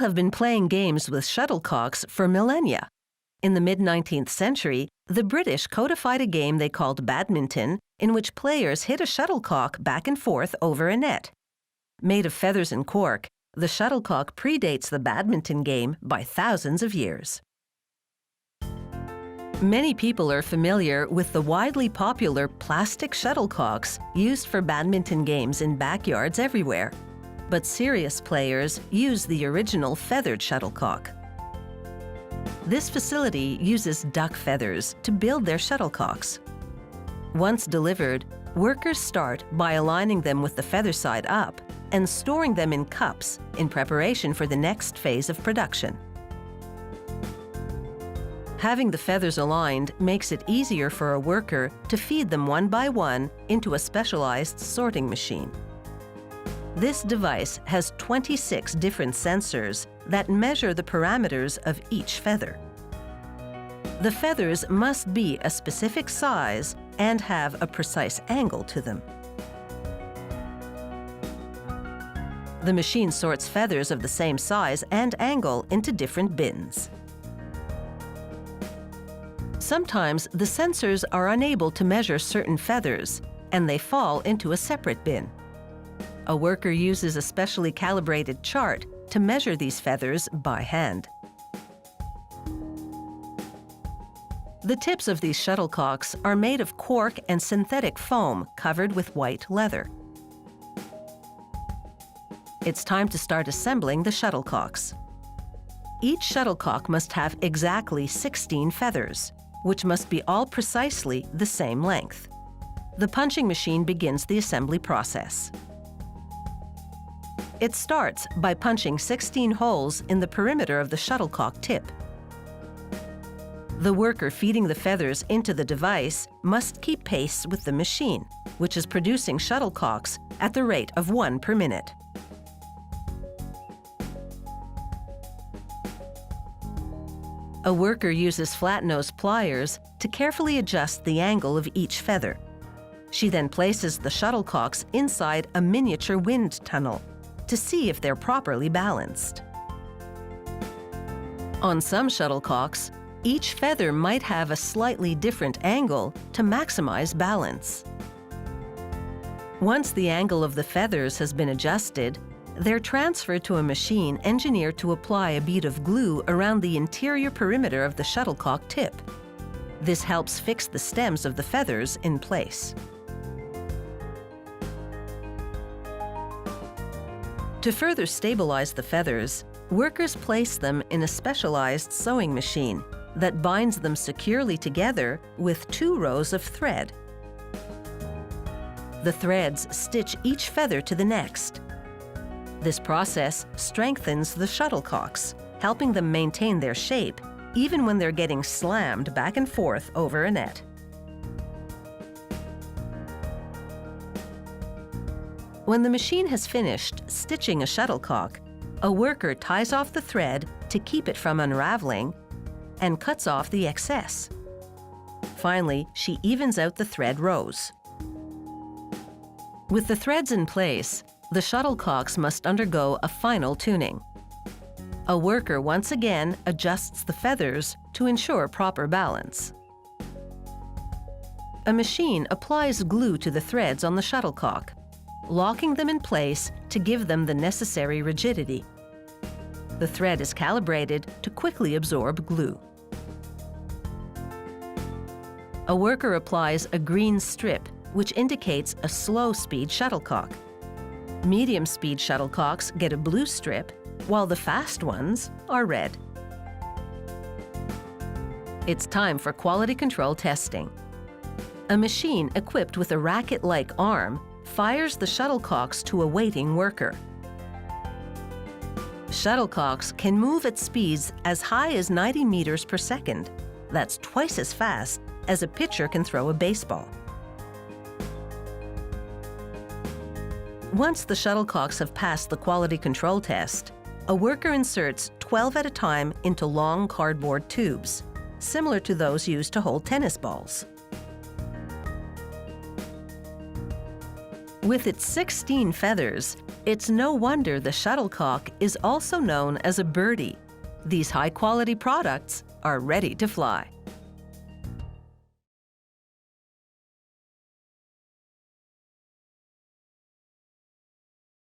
have been playing games with shuttlecocks for millennia. In the mid-19th century, the British codified a game they called badminton, in which players hit a shuttlecock back and forth over a net. Made of feathers and cork, the shuttlecock predates the badminton game by thousands of years. Many people are familiar with the widely popular plastic shuttlecocks used for badminton games in backyards everywhere. But serious players use the original feathered shuttlecock. This facility uses duck feathers to build their shuttlecocks. Once delivered, workers start by aligning them with the feather side up and storing them in cups in preparation for the next phase of production. Having the feathers aligned makes it easier for a worker to feed them one by one into a specialized sorting machine. This device has 26 different sensors that measure the parameters of each feather. The feathers must be a specific size and have a precise angle to them. The machine sorts feathers of the same size and angle into different bins. Sometimes the sensors are unable to measure certain feathers, and they fall into a separate bin. A worker uses a specially calibrated chart to measure these feathers by hand. The tips of these shuttlecocks are made of cork and synthetic foam covered with white leather. It's time to start assembling the shuttlecocks. Each shuttlecock must have exactly 16 feathers, which must be all precisely the same length. The punching machine begins the assembly process. It starts by punching 16 holes in the perimeter of the shuttlecock tip. The worker feeding the feathers into the device must keep pace with the machine, which is producing shuttlecocks at the rate of 1 per minute. A worker uses flat-nose pliers to carefully adjust the angle of each feather. She then places the shuttlecocks inside a miniature wind tunnel to see if they're properly balanced. On some shuttlecocks, each feather might have a slightly different angle to maximize balance. Once the angle of the feathers has been adjusted, they're transferred to a machine engineered to apply a bead of glue around the interior perimeter of the shuttlecock tip. This helps fix the stems of the feathers in place. To further stabilize the feathers, workers place them in a specialized sewing machine that binds them securely together with 2 rows of thread. The threads stitch each feather to the next. This process strengthens the shuttlecocks, helping them maintain their shape even when they're getting slammed back and forth over a net. When the machine has finished stitching a shuttlecock, a worker ties off the thread to keep it from unraveling and cuts off the excess. Finally, she evens out the thread rows. With the threads in place, the shuttlecocks must undergo a final tuning. A worker once again adjusts the feathers to ensure proper balance. A machine applies glue to the threads on the shuttlecock, locking them in place to give them the necessary rigidity. The thread is calibrated to quickly absorb glue. A worker applies a green strip, which indicates a slow-speed shuttlecock. Medium-speed shuttlecocks get a blue strip, while the fast ones are red. It's time for quality control testing. A machine equipped with a racket-like arm fires the shuttlecocks to a waiting worker. Shuttlecocks can move at speeds as high as 90 meters per second. That's twice as fast as a pitcher can throw a baseball. Once the shuttlecocks have passed the quality control test, a worker inserts 12 at a time into long cardboard tubes, similar to those used to hold tennis balls. With its 16 feathers, It's no wonder the shuttlecock is also known as a birdie. These high-quality products are ready to fly.